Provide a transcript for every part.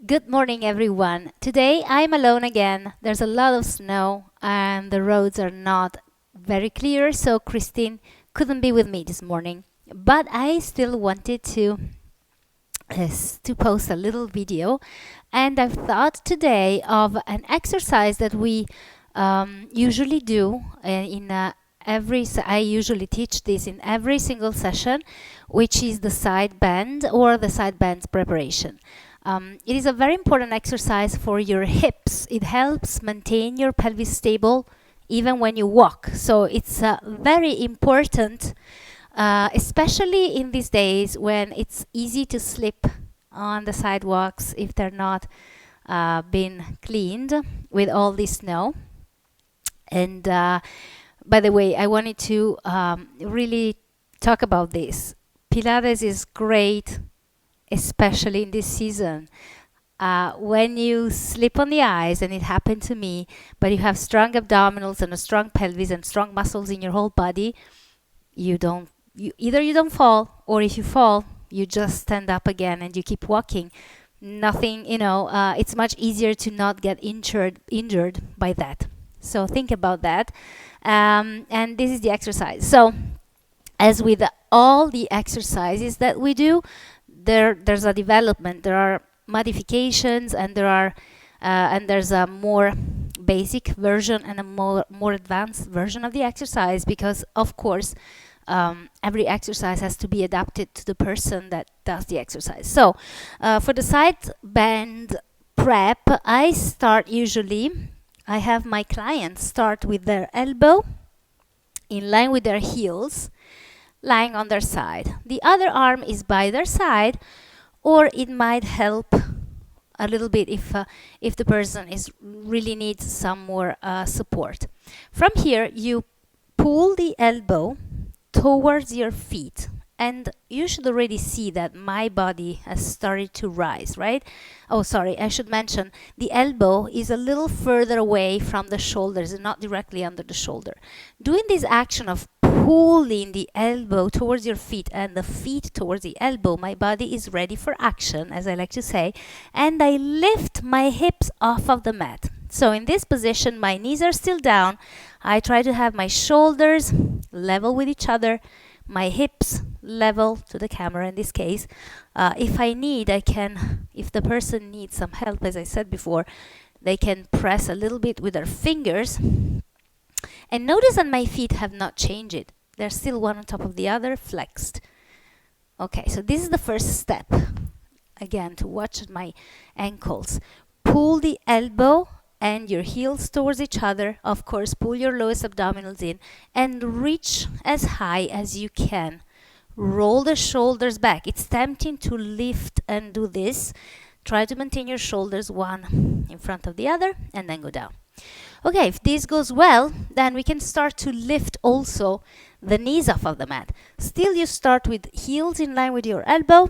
Good morning, everyone. Today I'm alone again. There's a lot of snow and the roads are not very clear, so Christine couldn't be with me this morning. But I still wanted to post a little video, and I've thought today of an exercise that we usually do I usually teach this in every single session, which is the side bend or the side bend preparation. It is a very important exercise for your hips. It helps maintain your pelvis stable even when you walk. So it's very important, especially in these days when it's easy to slip on the sidewalks if they're not been cleaned with all this snow. And by the way, I wanted to really talk about this. Pilates is great, especially in this season. When you slip on the ice, and it happened to me, but you have strong abdominals and a strong pelvis and strong muscles in your whole body, either you don't fall, or if you fall, you just stand up again and you keep walking. Nothing, it's much easier to not get injured by that. So think about that. And this is the exercise. So as with all the exercises that we do, there's a development, there are modifications, and there's a more basic version and a more advanced version of the exercise, because of course every exercise has to be adapted to the person that does the exercise. So for the side bend prep, I have my clients start with their elbow in line with their heels, lying on their side. The other arm is by their side, or it might help a little bit if the person really needs some more support. From here, you pull the elbow towards your feet, and you should already see that my body has started to rise, right? Oh, sorry, I should mention the elbow is a little further away from the shoulders and not directly under the shoulder. Doing this action of pulling the elbow towards your feet and the feet towards the elbow, my body is ready for action, as I like to say, and I lift my hips off of the mat. So in this position, my knees are still down. I try to have my shoulders level with each other, my hips level to the camera in this case. If I need, if the person needs some help, as I said before, they can press a little bit with their fingers. And notice that my feet have not changed. They're still one on top of the other, flexed. Okay, so this is the first step. Again, to watch my ankles. Pull the elbow and your heels towards each other. Of course, pull your lowest abdominals in and reach as high as you can. Roll the shoulders back. It's tempting to lift and do this. Try to maintain your shoulders one in front of the other and then go down. Okay, if this goes well, then we can start to lift also the knees off of the mat. Still, you start with heels in line with your elbow.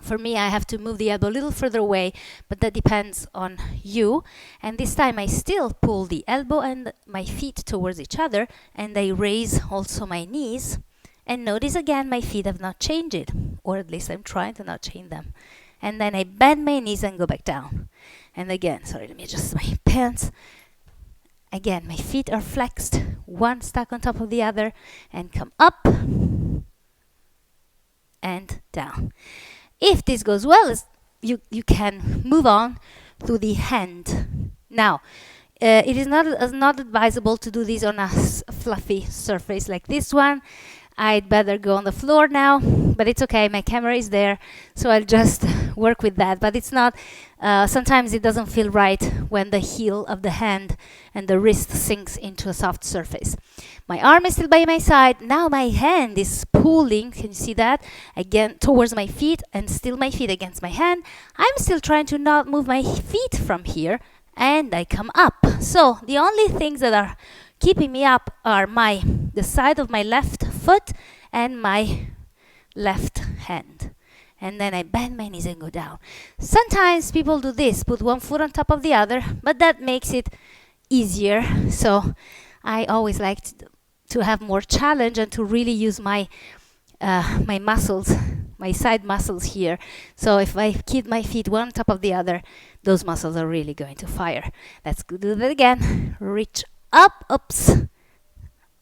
For me, I have to move the elbow a little further away, but that depends on you. And this time I still pull the elbow and my feet towards each other, and I raise also my knees. And notice again, my feet have not changed, or at least I'm trying to not change them. And then I bend my knees and go back down. And again, sorry, let me adjust my pants. Again, my feet are flexed, one stuck on top of the other, and come up and down. If this goes well, you can move on to the hand. Now, it is not advisable to do this on a fluffy surface like this one. I'd better go on the floor now, but it's okay. My camera is there, so I'll just work with that. But it's not, sometimes it doesn't feel right when the heel of the hand and the wrist sinks into a soft surface. My arm is still by my side. Now my hand is pulling, can you see that? Again, towards my feet, and still my feet against my hand. I'm still trying to not move my feet from here, and I come up. So the only things that are keeping me up are the side of my left foot and my left hand. And then I bend my knees and go down. Sometimes people do this, put one foot on top of the other, but that makes it easier. So I always like to have more challenge and to really use my muscles, my side muscles here. So if I keep my feet one on top of the other, those muscles are really going to fire. Let's do that again. Reach up, oops,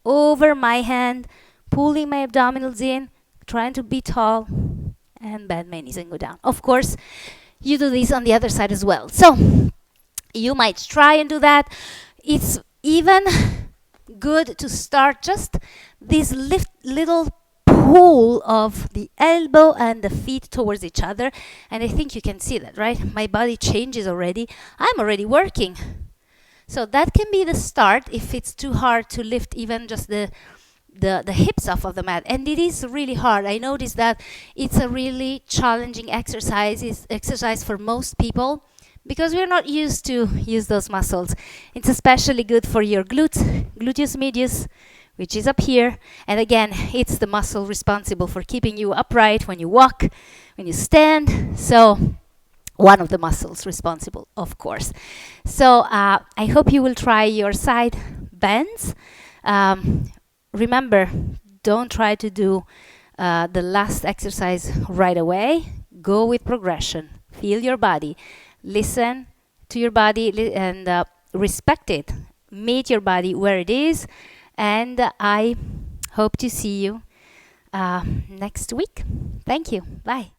over my hand, pulling my abdominals in, trying to be tall, and bend my knees and go down. Of course, you do this on the other side as well. So you might try and do that. It's even good to start just this little pull of the elbow and the feet towards each other. And I think you can see that, right? My body changes already. I'm already working. So that can be the start if it's too hard to lift even just the hips off of the mat. And it is really hard. I noticed that it's a really challenging exercise. It's exercise for most people because we're not used to use those muscles. It's especially good for your glutes, gluteus medius, which is up here. And again, it's the muscle responsible for keeping you upright when you walk, when you stand. So one of the muscles responsible, of course. So I hope you will try your side bends. Remember, don't try to do the last exercise right away. Go with progression. Feel your body. Listen to your body and respect it. Meet your body where it is. And I hope to see you next week. Thank you. Bye.